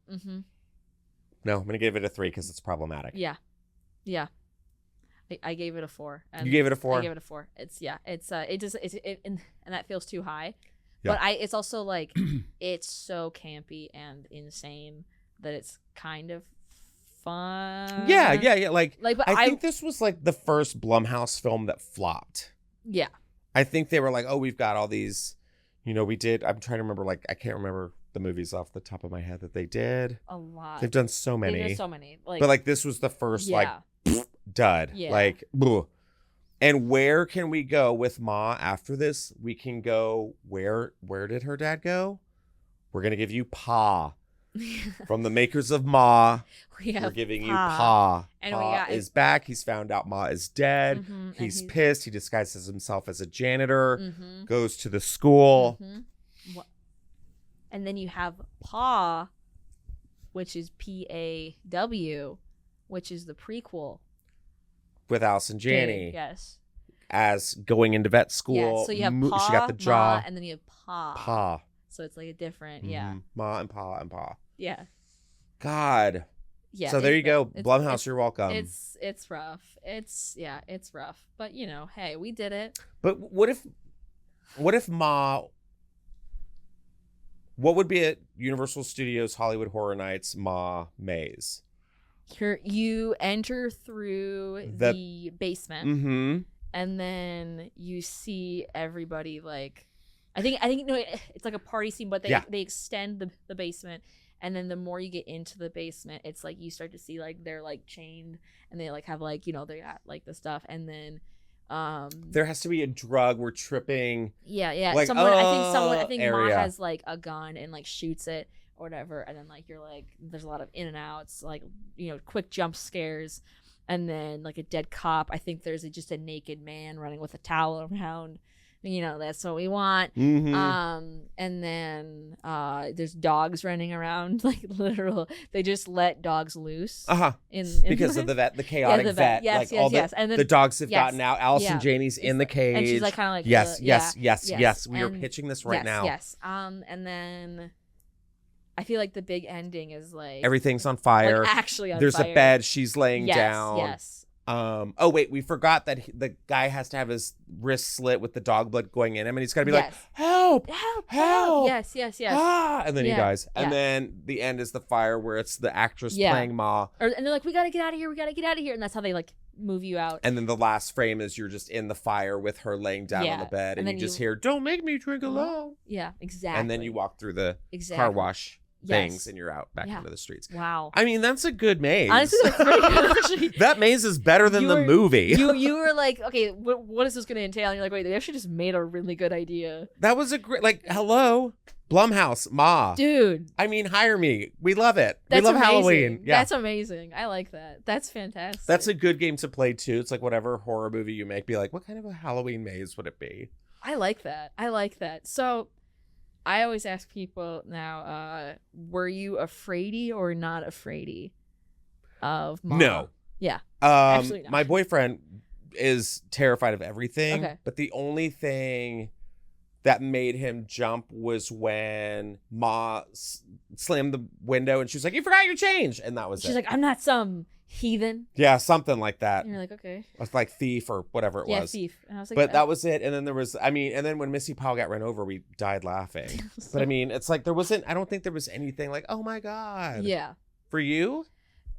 No, I'm going to give it a 3 because it's problematic. Yeah. I gave it a 4. You gave it a 4? I gave it a 4. And that feels too high. Yeah. But it's also like, it's so campy and insane that it's kind of fun. Yeah. But I think this was like the first Blumhouse film that flopped. Yeah. I think they were like, oh, we've got all these, I'm trying to remember, like, I can't remember the movies off the top of my head that they did. A lot. They've done so many. Like, but like this was the first like dud. Yeah. Like, bleh. And where can we go with Ma after this? We can go, where did her dad go? We're going to give you Pa. From the makers of Ma, we're giving you Pa. And Pa is back. He's found out Ma is dead. He's pissed. He disguises himself as a janitor, goes to the school. And then you have Pa, which is PAW, which is the prequel. With Allison Janney. Yes. As going into vet school. Yeah, so you have Pa, she got the jaw. Ma, and then you have Pa. Pa. So it's like a different, Ma and Pa and Pa. Yeah. God. Yeah. So there you go. Blumhouse, you're welcome. It's rough. It's rough. But hey, we did it. But what if Ma, what would be at Universal Studios Hollywood Horror Nights Ma maze? You enter through the basement. And then you see everybody like, I think it's like a party scene, but they extend the basement, and then the more you get into the basement, it's like you start to see like they're like chained, and they like have like they got like the stuff, and then there has to be a drug. We're tripping. Yeah. Like, I think Ma area. has like a gun and like shoots it or whatever, and then like you're like there's a lot of in and outs, like quick jump scares, and then like a dead cop. I think there's just a naked man running with a towel around. that's what we want. And then there's dogs running around, like literal. They just let dogs loose. In because of the chaotic vet. Yes, like all and then the dogs have gotten out. Allison Janney's in the cage. And she's like kind of like yes. We are pitching this right now. Yes. And then I feel like the big ending is like everything's on fire. Like actually on There's fire. a bed. She's laying down. Yes. Oh wait, we forgot that the guy has to have his wrist slit with the dog blood going in him, and he's got to be like, help. Yes. And then he dies. And then the end is the fire where it's the actress playing Ma. And they're like, we got to get out of here. And that's how they like move you out. And then the last frame is you're just in the fire with her laying down on the bed, and you just hear, don't make me drink alone. Yeah, exactly. And then you walk through the car wash things and you're out back into the streets. Wow. I mean, that's a good maze. Honestly, that's pretty good, actually. That maze is better than the movie. You were like, okay, what is this going to entail? And you're like, wait, they actually just made a really good idea. That was a great, like, hello, Blumhouse, Ma. Dude. I mean, hire me. We love it. That's we love amazing. Halloween. Yeah. That's amazing. I like that. That's fantastic. That's a good game to play, too. It's like whatever horror movie you make, be like, what kind of a Halloween maze would it be? I like that. So I always ask people now, were you afraidy or not afraidy of Ma? No. Yeah. Actually, no. My boyfriend is terrified of everything. Okay. But the only thing that made him jump was when Ma slammed the window and she was like, you forgot your change. And that was She's it. like, I'm not some heathen. Yeah, something like that. And you're like, okay. It's like thief or whatever it was. Yeah, thief. And I was like, but that was it. And then there was, and then when Missy Powell got run over, we died laughing. But I mean, it's like I don't think there was anything like, oh my God. Yeah. For you?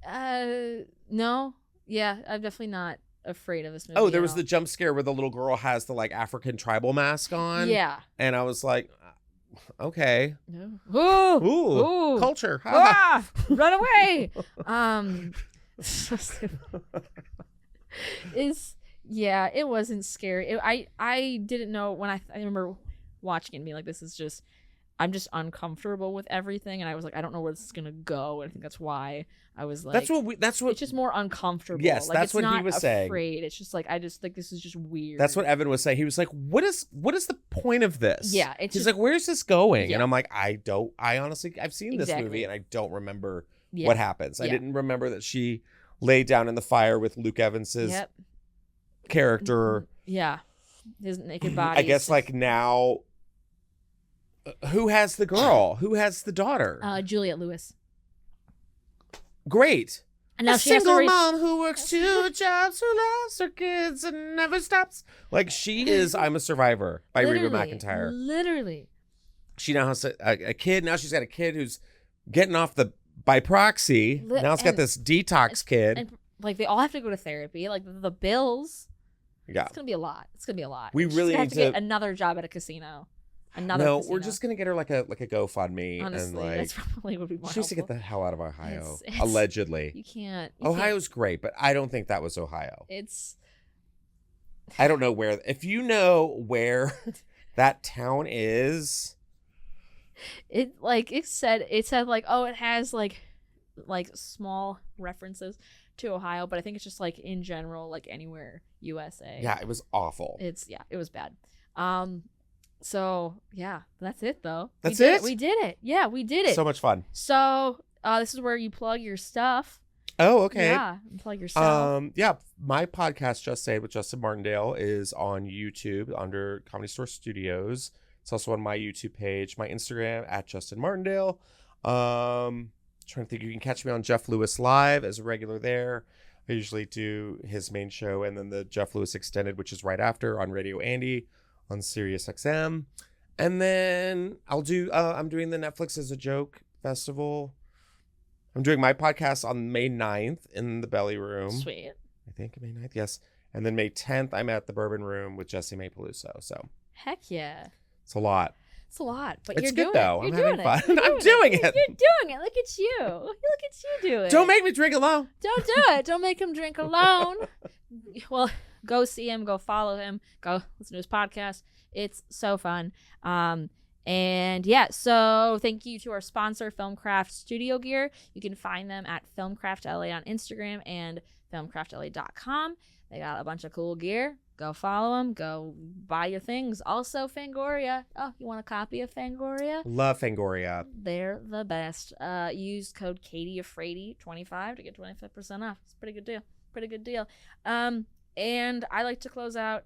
No. Yeah, I'm definitely not afraid of this movie. Oh, there was the jump scare where the little girl has the like African tribal mask on. Yeah. And I was like, okay. No. Ooh. Culture. Ah, run away. It wasn't scary. I didn't know when I remember watching it and being like, I'm just uncomfortable with everything, and I was like, I don't know where this is gonna go, and I think that's why I was like, that's what it's just more uncomfortable. Yes, like, that's what he was saying. It's just like I just like this is just weird. That's what Evan was saying. He was like, what is the point of this? Yeah, he's like, where's this going? Yeah. And I'm like, I honestly I've seen this movie and I don't remember what happens. I didn't remember that she laid down in the fire with Luke Evans's character. Yeah, his naked body. I guess like now. Who has the girl? Who has the daughter? Juliette Lewis. Great. And now a single mom who works 2 jobs, who loves her kids and never stops. Like she is I'm a Survivor by Reba McEntire. Literally. She now has a kid. Now she's got a kid who's getting off by proxy. Now it's got this detox kid. And like they all have to go to therapy. Like the bills. Yeah. It's going to be a lot. We really need to get another job at a casino. We're just gonna get her like a GoFundMe. Honestly, and like, that's probably would be more. She needs to get the hell out of Ohio. Allegedly, you can't. Ohio's great, but I don't think that was Ohio. It's. I don't know where. If you know where that town is, it said like, oh, it has like small references to Ohio, but I think it's just like in general, like anywhere USA. Yeah, it was awful. It was bad. So yeah, that's it though. That's it. it. We did it. Yeah, we did it. So much fun. So this is where you plug your stuff. Oh, okay. Yeah, plug yourself. Yeah, my podcast Just Say It with Justin Martindale is on YouTube under Comedy Store Studios. It's also on my YouTube page, my Instagram at Justin Martindale. Trying to think, you can catch me on Jeff Lewis Live as a regular there. I usually do his main show and then the Jeff Lewis Extended, which is right after on Radio Andy on Sirius XM. And then I'm doing the Netflix as a Joke festival. I'm doing my podcast on May 9th in the Belly Room. Sweet. I think May 9th, yes. And then May 10th, I'm at the Bourbon Room with Jesse May Peluso. So heck yeah. It's a lot. It's a lot, but it's you're good doing though. it. I'm having fun. I'm doing it. You're doing it. Look at you. Look at you do it. Don't make me drink alone. Don't do it. Don't make him drink alone. Well, go see him. Go follow him. Go listen to his podcast. It's so fun. And yeah, so thank you to our sponsor, Filmcraft Studio Gear. You can find them at Filmcraft LA on Instagram and filmcraftla.com. They got a bunch of cool gear. Go follow them. Go buy your things. Also, Fangoria. Oh, you want a copy of Fangoria? Love Fangoria. They're the best. Use code Katie Afraidy 25 to get 25% off. It's a pretty good deal. Pretty good deal. And I like to close out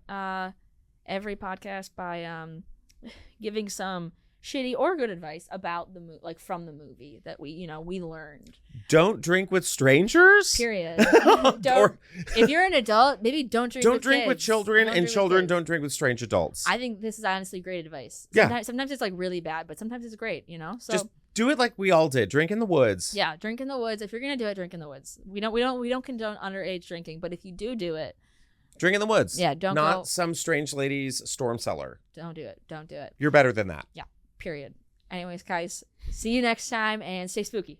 every podcast by giving some shitty or good advice about the movie, like from the movie that we learned. Don't drink with strangers. Period. If you're an adult, maybe don't drink. Don't drink with children, and children don't drink with strange adults. I think this is honestly great advice. Sometimes it's like really bad, but sometimes it's great. So just do it like we all did. Drink in the woods. Yeah, drink in the woods. If you're gonna do it, drink in the woods. We don't condone underage drinking, but if you do it, drink in the woods. Yeah, don't not go, some strange lady's storm cellar. Don't do it. Don't do it. You're better than that. Yeah. Period. Anyways, guys, see you next time and stay spooky.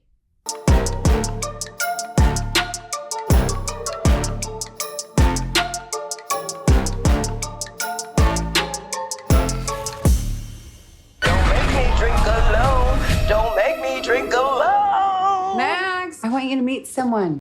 Max, I want you to meet someone.